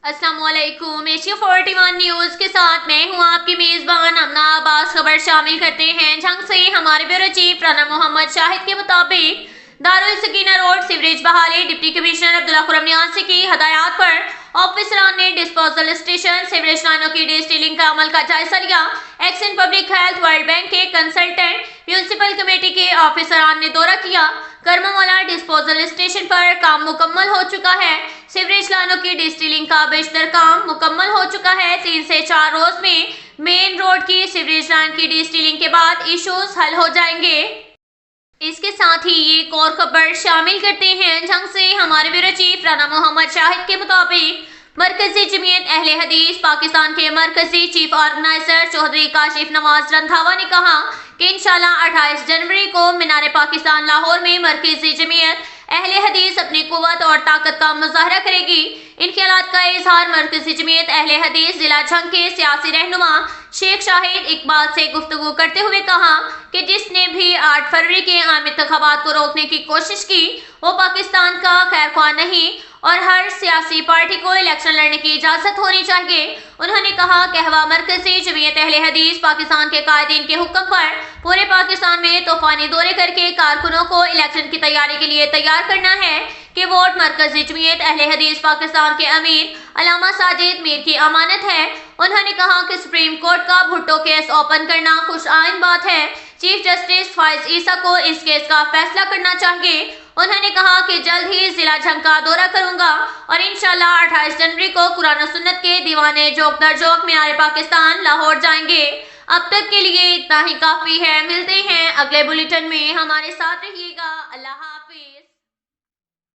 अस्सलाम वालेकुम। Asia 41 news के साथ मैं हूं आपकी मेजबान अमना अब्बास। खबर शामिल करते हैं झंग से। हमारे ब्यूरो चीफ राना मोहम्मद शाहिद के मुताबिक दारुल सकीना रोड सीवरेज बहाली डिप्टी कमिश्नर अब्दुल्ला खुर्रम नियाज़ी की हदायत पर ऑफिसरान ने डिस्पोजल स्टेशन सीवरेज लाइनों की डिस्टिलिंग का अमल का जायजा लिया। Action public health world bank के कंसल्टेंट म्यूनिसिपल कमेटी के ऑफिसरान ने दौरा किया। करमावाला डिस्पोजल स्टेशन पर काम मुकम्मल हो चुका है। सीवरेज लाइनों की डिस्टिलिंग का बेशतर काम मुकम्मल हो चुका है। 3 से 4 रोज में मेन रोड की सीवरेज लाइन की डिस्टिलिंग के बाद इश्यूज हल हो जाएंगे। इसके साथ ही ये एक और खबर शामिल करते हैं झंग से। हमारे ब्यूरो चीफ राना मोहम्मद शाहिद के मुताबिक मरकजी जमीयत अहले हदीस पाकिस्तान के मरकजी चीफ ऑर्गेनाइजर चौधरी काशिफ नवाज रंधावा ने कहा कि इंशाल्लाह 28 जनवरी को मीनार पाकिस्तान लाहौर में मरकजी जमीयत अहले हदीस अपनी कुव्वत और ताकत का मुजाहरा करेगी। इन ख्यालात का इजहार मरकजी जमीयत अहले हदीस जिला झंग के सियासी रहनुमा शेख शाहिद इकबाल से गुफ्तगू करते हुए कहा कि जिसने भी 8 फरवरी के आम इंतखाबात को रोकने की कोशिश की वो पाकिस्तान का खैरख्वाह नहीं और हर सियासी पार्टी को इलेक्शन लड़ने की इजाजत होनी चाहिए। उन्होंने कहा कहवा मरकजी जमीयत अहले हदीस पाकिस्तान के कायदीन के हुक्म पर पूरे पाकिस्तान में तूफानी दौरे करके कारकुनों को इलेक्शन की तैयारी के लिए तैयार करना है कि वोट मरकजी जमीयत अहले हदीस पाकिस्तान के अमीर अल्लामा साजिद मीर की अमानत है। उन्होंने कहा कि सुप्रीम कोर्ट का भुट्टो केस ओपन करना खुश आइन बात है। चीफ जस्टिस फाइज ईसा को इस केस का फैसला करना चाहिए। उन्होंने कहा कि जल्द ही जिला झंग का दौरा करूंगा और इंशाल्लाह 28 जनवरी को कुरान सुन्नत के दीवाने जोक दर जोक मीनार पाकिस्तान लाहौर जाएंगे। अब तक के लिए इतना ही काफी है। मिलते हैं अगले बुलेटिन में, हमारे साथ रहिएगा। अल्लाह।